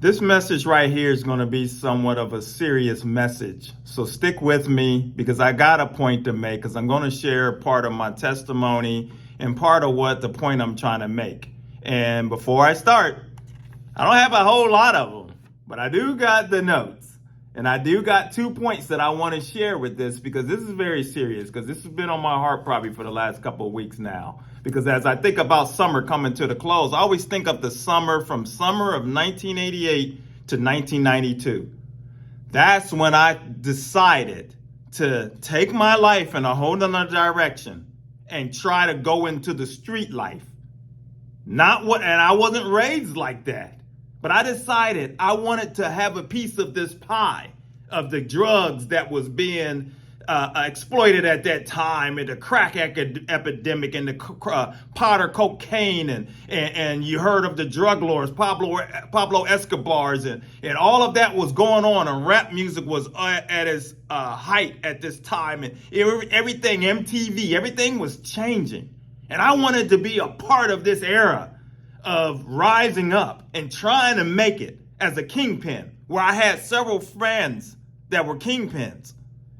This message right here is going to be somewhat of a serious message. So stick with me because I got a point to make, because I'm going to share part of my testimony and part of what the point I'm trying to make. And before I start, I don't have a whole lot of them, but I do got the notes. And I do got 2 points that I want to share with this, because this is very serious, because this has been on my heart probably for the last couple of weeks now. Because as I think about summer coming to the close, I always think of the summer of 1988 to 1992. That's when I decided to take my life in a whole nother direction and try to go into the street life. And I wasn't raised like that. But I decided I wanted to have a piece of this pie of the drugs that was being exploited at that time, and the crack epidemic, and the powder cocaine, and you heard of the drug lords, Pablo Escobars, and all of that was going on, and rap music was at its height at this time, and everything, MTV, everything was changing. And I wanted to be a part of this era of rising up and trying to make it as a kingpin, where I had several friends that were kingpins,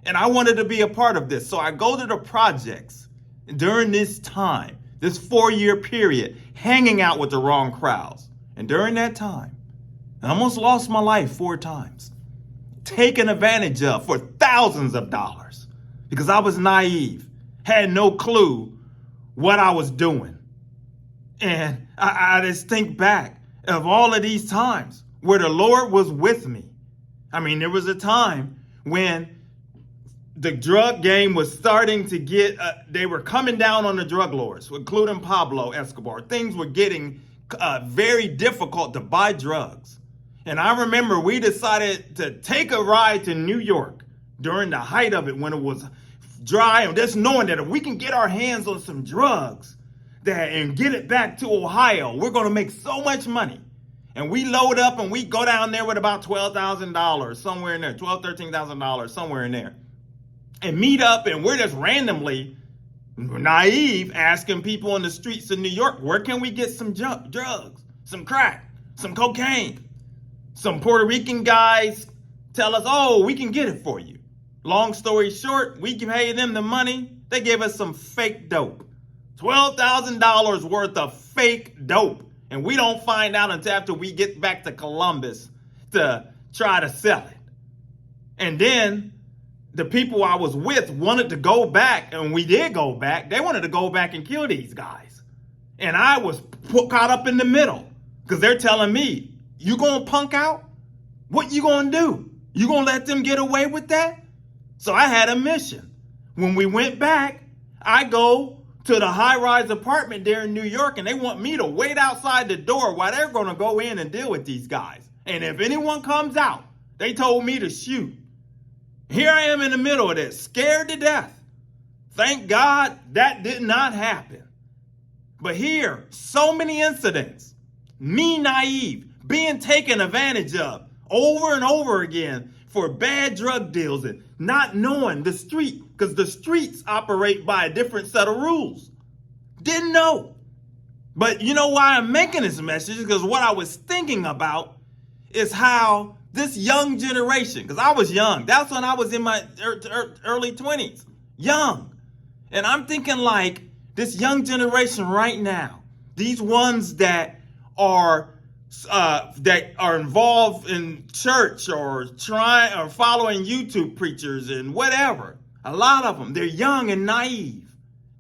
and I wanted to be a part of this. So I go to the projects during this time, this 4-year period, hanging out with the wrong crowds. And during that time, I almost lost my life 4 times, taken advantage of for thousands of dollars, because I was naive, had no clue what I was doing. And I just think back of all of these times where the Lord was with me. I mean, there was a time when the drug game was starting to get, they were coming down on the drug lords, including Pablo Escobar. Things were getting very difficult to buy drugs. And I remember we decided to take a ride to New York during the height of it, when it was dry, and just knowing that if we can get our hands on some drugs and get it back to Ohio, we're going to make so much money. And we load up and we go down there with about $12,000, somewhere in there, $13,000, somewhere in there, and meet up, and we're just randomly naive asking people in the streets of New York, where can we get some drugs, some crack, some cocaine? Some Puerto Rican guys tell us, oh, we can get it for you. Long story short, we pay them the money. They give us some fake dope. $12,000 worth of fake dope. And we don't find out until after we get back to Columbus to try to sell it. And then the people I was with wanted to go back, and we did go back. They wanted to go back and kill these guys. And I was caught up in the middle, because they're telling me, you gonna punk out? What you gonna do? You gonna let them get away with that? So I had a mission. When we went back, I go to the high-rise apartment there in New York, and they want me to wait outside the door while they're going to go in and deal with these guys. And if anyone comes out, they told me to shoot. Here I am in the middle of this, scared to death. Thank God that did not happen. But here, so many incidents, me naive, being taken advantage of over and over again for bad drug deals, and not knowing the street, because the streets operate by a different set of rules. Didn't know. But you know why I'm making this message? Because what I was thinking about is how this young generation, because I was young. That's when I was in my early 20s. Young. And I'm thinking like this young generation right now, these ones that are involved in church or following YouTube preachers and whatever. A lot of them, they're young and naive.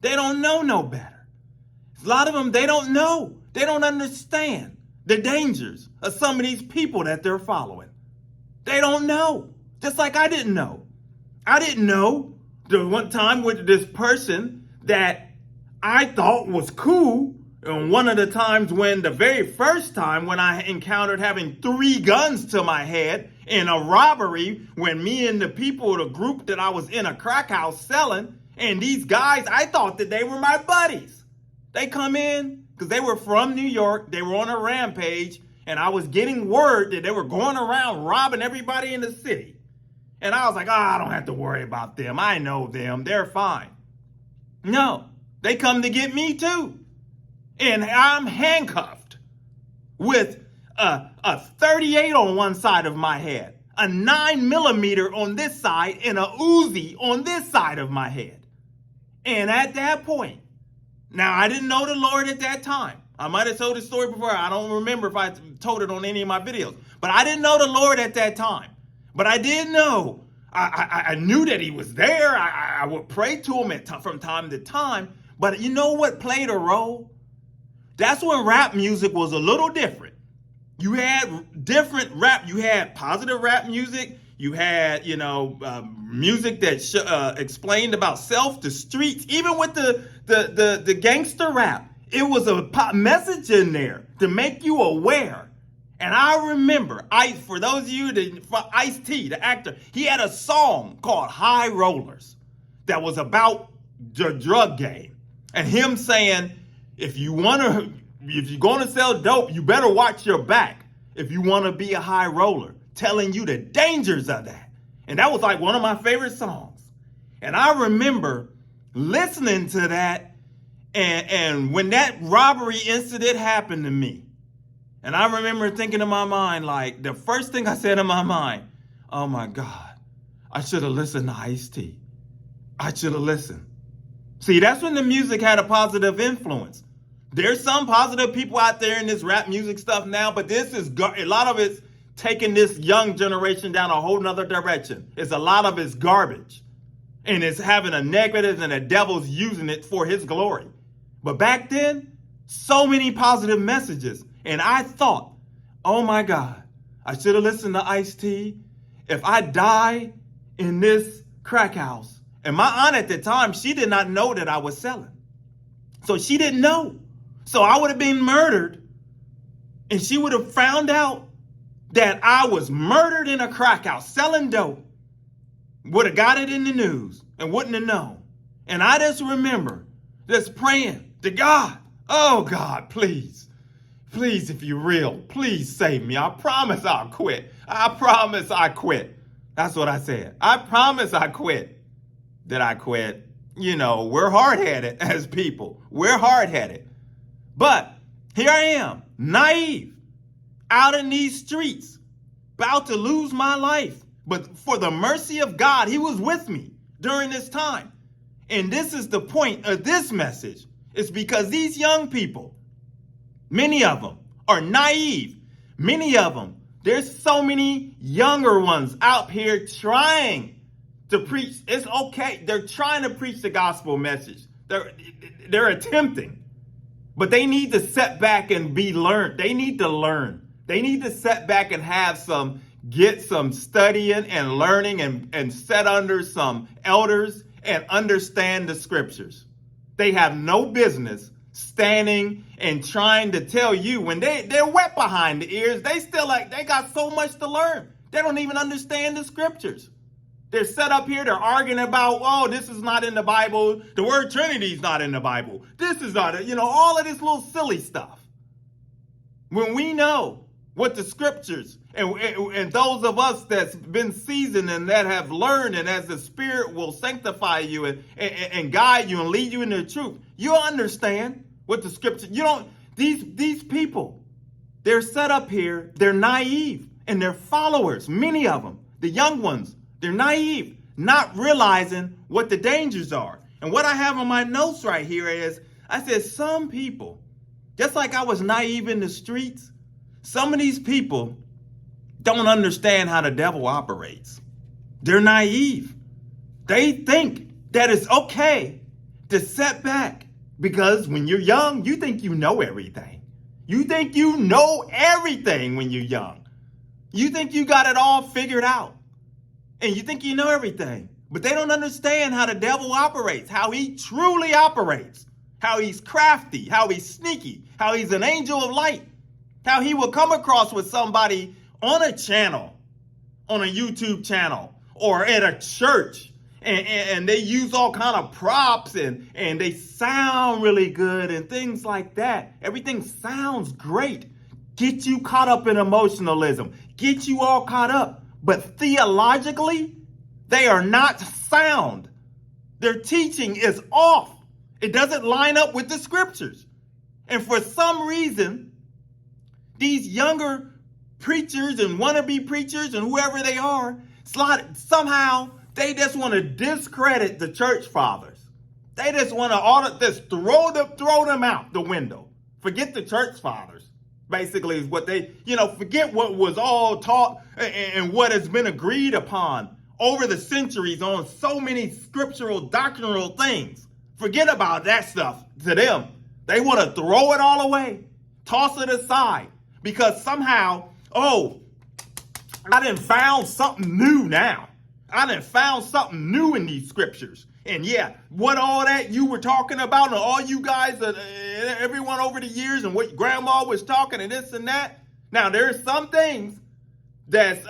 They don't know no better. A lot of them, they don't know. They don't understand the dangers of some of these people that they're following. They don't know. Just like I didn't know. I didn't know the one time with this person that I thought was cool. And one of the times the very first time when I encountered having 3 guns to my head in a robbery, when me and the people, the group that I was in a crack house selling, and these guys, I thought that they were my buddies. They come in because they were from New York. They were on a rampage, and I was getting word that they were going around robbing everybody in the city. And I was like, I don't have to worry about them. I know them. They're fine. No, they come to get me too. And I'm handcuffed with a 38 on one side of my head, a 9mm on this side, and a Uzi on this side of my head. And at that point, now I didn't know the Lord at that time. I might have told the story before. I don't remember if I told it on any of my videos. But I didn't know the Lord at that time. But I did know. I knew that he was there. I would pray to him from time to time. But you know what played a role? That's when rap music was a little different. You had different rap. You had positive rap music. You had, music that explained about self, the streets, even with the gangster rap. It was a message in there to make you aware. And I remember, for those of you that Ice-T, the actor, he had a song called High Rollers that was about the drug game. And him saying, if you're going to sell dope, you better watch your back if you want to be a high roller, telling you the dangers of that. And that was like one of my favorite songs. And I remember listening to that, and when that robbery incident happened to me, and I remember thinking in my mind, like, the first thing I said in my mind, oh my God, I should have listened to Ice-T. I should have listened. See, that's when the music had a positive influence. There's some positive people out there in this rap music stuff now, but this is, a lot of it's taking this young generation down a whole nother direction. A lot of it's garbage. And it's having a negative, and the devil's using it for his glory. But back then, so many positive messages. And I thought, oh my God, I should have listened to Ice-T. If I die in this crack house. And my aunt at the time, she did not know that I was selling. So she didn't know. So I would have been murdered. And she would have found out that I was murdered in a crack house selling dope. Would have got it in the news and wouldn't have known. And I just remember just praying to God. Oh God, please. Please, if you're real, please save me. I promise I'll quit. I promise I quit. That's what I said. I promise I quit. Did I quit? We're hard-headed as people. We're hard-headed. But here I am, naive, out in these streets, about to lose my life. But for the mercy of God, he was with me during this time. And this is the point of this message. It's because these young people, many of them are naive. Many of them, there's so many younger ones out here trying to preach. It's okay. They're trying to preach the gospel message. They're attempting. But they need to sit back and be learned. They need to learn. They need to sit back and get some studying and learning and sit under some elders and understand the scriptures. They have no business standing and trying to tell you when they're wet behind the ears. They got so much to learn. They don't even understand the scriptures. They're set up here, they're arguing about, oh, this is not in the Bible. The word Trinity is not in the Bible. This is not, all of this little silly stuff. When we know what the scriptures and those of us that's been seasoned and that have learned, and as the Spirit will sanctify you and guide you and lead you into the truth, you'll understand what the scripture, these people, they're set up here, they're naive and they're followers, many of them, the young ones, they're naive, not realizing what the dangers are. And what I have on my notes right here is, I said, some people, just like I was naive in the streets, some of these people don't understand how the devil operates. They're naive. They think that it's okay to set back because when you're young, you think you know everything. You think you know everything when you're young. You think you got it all figured out. And you think you know everything. But they don't understand how the devil operates, how he truly operates, how he's crafty, how he's sneaky, how he's an angel of light, how he will come across with somebody on a channel, on a YouTube channel, or at a church, and they use all kind of props and they sound really good and things like that. Everything sounds great. Get you caught up in emotionalism. Get you all caught up. But theologically, they are not sound. Their teaching is off. It doesn't line up with the scriptures. And for some reason, These younger preachers and wannabe preachers and whoever they are, somehow they just want to discredit the church fathers. They just want to just throw them out the window. Forget the church fathers, basically, is what they, forget what was all taught and what has been agreed upon over the centuries on so many scriptural, doctrinal things. Forget about that stuff to them. They want to throw it all away, toss it aside, because somehow, I done found something new now. I done found something new in these scriptures. And yeah, what all that you were talking about and all you guys, everyone over the years and what grandma was talking and this and that. Now, there's some things that's,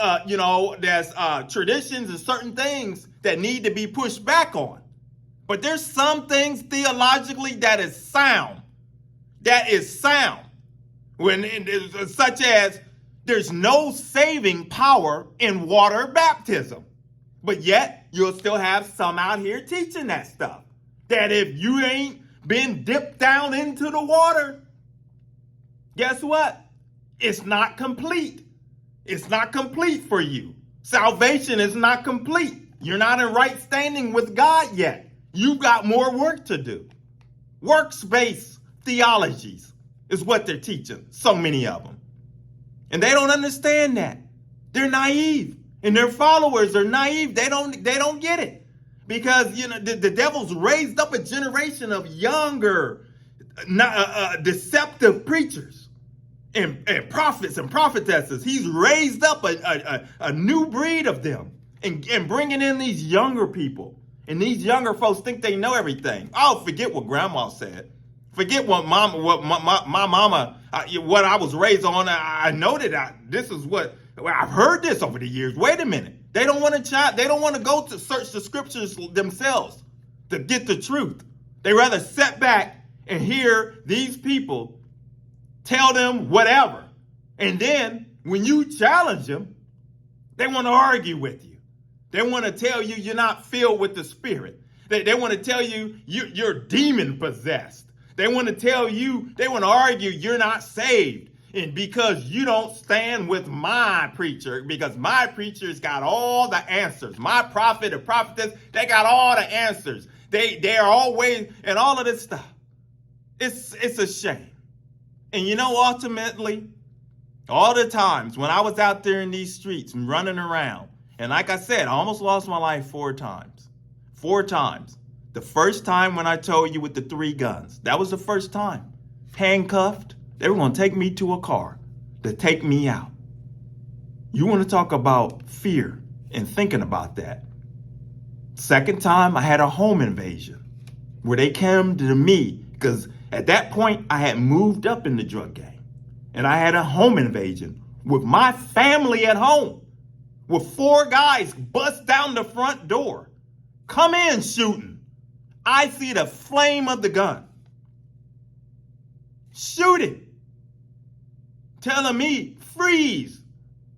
traditions and certain things that need to be pushed back on. But there's some things theologically that is sound. That is sound. Such as there's no saving power in water baptism. But yet, you'll still have some out here teaching that stuff. That if you ain't been dipped down into the water, guess what? It's not complete. It's not complete for you. Salvation is not complete. You're not in right standing with God yet. You've got more work to do. Works-based theologies is what they're teaching, so many of them. And they don't understand that. They're naive. And their followers are naive. They don't get it. Because, the devil's raised up a generation of younger, deceptive preachers and prophets and prophetesses. He's raised up a new breed of them and bringing in these younger people. And these younger folks think they know everything. Oh, forget what grandma said. Forget what my mama, what I was raised on. I know that this is what I've heard this over the years. Wait a minute. They don't want to They don't want to go to search the scriptures themselves to get the truth. They rather sit back and hear these people tell them whatever. And then when you challenge them, they want to argue with you. They want to tell you you're not filled with the Spirit. They want to tell you you're demon possessed. They want to argue you're not saved. And because you don't stand with my preacher, because my preacher's got all the answers. My prophet and prophetess, they got all the answers. They're always, and all of this stuff. It's a shame. And ultimately, all the times when I was out there in these streets and running around, and like I said, I almost lost my life 4 times. 4 times. The first time when I told you with the 3 guns, that was the first time. Handcuffed. They were going to take me to a car to take me out. You want to talk about fear and thinking about that. Second time, I had a home invasion where they came to me because at that point, I had moved up in the drug gang. And I had a home invasion with my family at home with 4 guys bust down the front door. Come in shooting. I see the flame of the gun. Shooting. Telling me, freeze,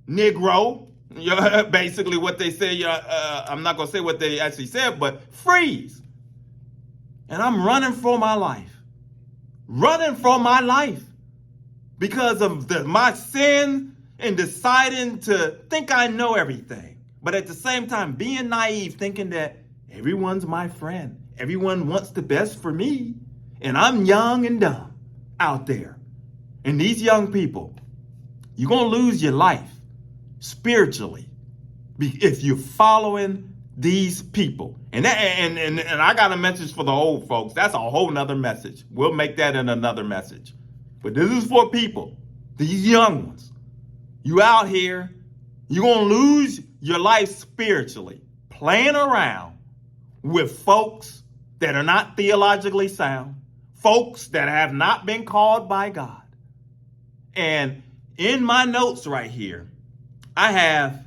Negro. Basically what they say, I'm not going to say what they actually said, but freeze. And I'm running for my life. Running for my life. Because of my sin and deciding to think I know everything. But at the same time, being naive, thinking that everyone's my friend. Everyone wants the best for me. And I'm young and dumb out there. And these young people, you're going to lose your life spiritually if you're following these people. And I got a message for the old folks. That's a whole nother message. We'll make that in another message. But this is for people, these young ones. You out here, you're going to lose your life spiritually playing around with folks that are not theologically sound, folks that have not been called by God. And in my notes right here, I have,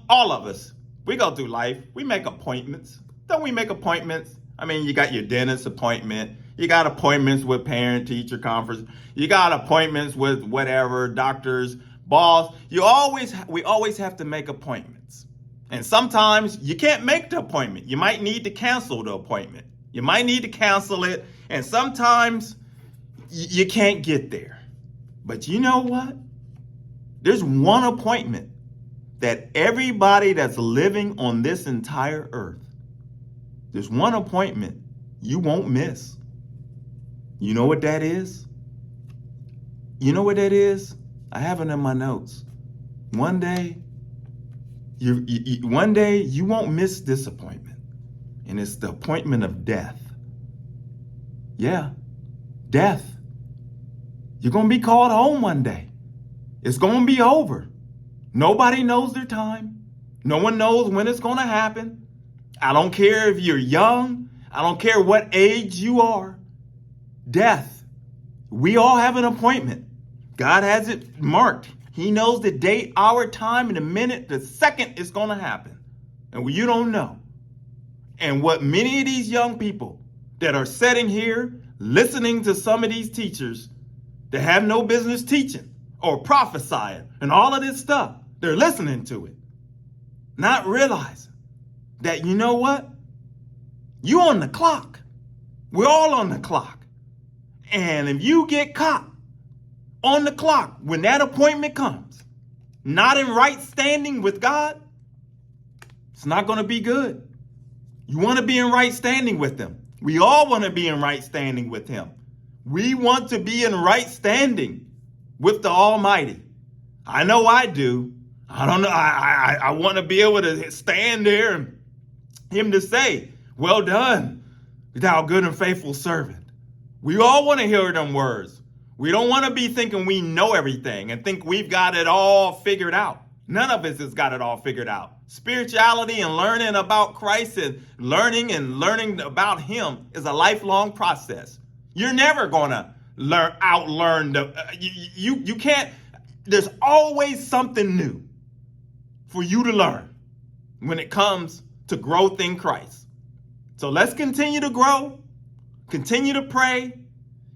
all of us, we go through life. We make appointments. Don't we make appointments? I mean, you got your dentist appointment. You got appointments with parent-teacher conference. You got appointments with whatever, doctors, boss. We always have to make appointments. And sometimes you can't make the appointment. You might need to cancel the appointment. You might need to cancel it. And sometimes You can't get there. But you know what? There's one appointment that everybody that's living on this entire earth, there's one appointment you won't miss. You know what that is? You know what that is? I have it in my notes. One day, one day you won't miss this appointment, and it's the appointment of death. Yeah, death. You're going to be called home one day. It's going to be over. Nobody knows their time. No one knows when it's going to happen. I don't care if you're young. I don't care what age you are. Death. We all have an appointment. God has it marked. He knows the date, hour, time, and the minute, the second it's going to happen. And you don't know. And what many of these young people that are sitting here listening to some of these teachers that have no business teaching or prophesying and all of this stuff, they're listening to it, not realizing that, you know what? You on the clock. We're all on the clock. And if you get caught on the clock when that appointment comes, not in right standing with God, it's not going to be good. You want to be in right standing with Him. We all want to be in right standing with Him. We want to be in right standing with the Almighty. I know I do. I don't know. I want to be able to stand there and Him to say, well done, thou good and faithful servant. We all want to hear them words. We don't want to be thinking we know everything and think we've got it all figured out. None of us has got it all figured out. Spirituality and learning about Christ and learning about Him is a lifelong process. You're never going to outlearn you can't. There's always something new for you to learn when it comes to growth in Christ. So let's continue to grow, continue to pray,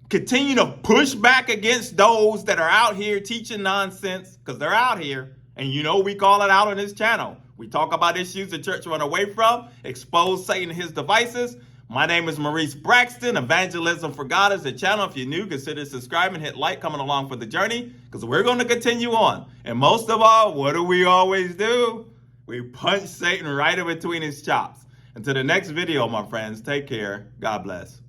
continue to push back against those that are out here teaching nonsense, because they're out here. And you know we call it out on this channel. We talk about issues the church run away from, expose Satan and his devices. My name is Maurice Braxton. Evangelism for God is the channel. If you're new, consider subscribing, hit like, coming along for the journey, because we're going to continue on. And most of all, what do we always do? We punch Satan right in between his chops. Until the next video, my friends, take care. God bless.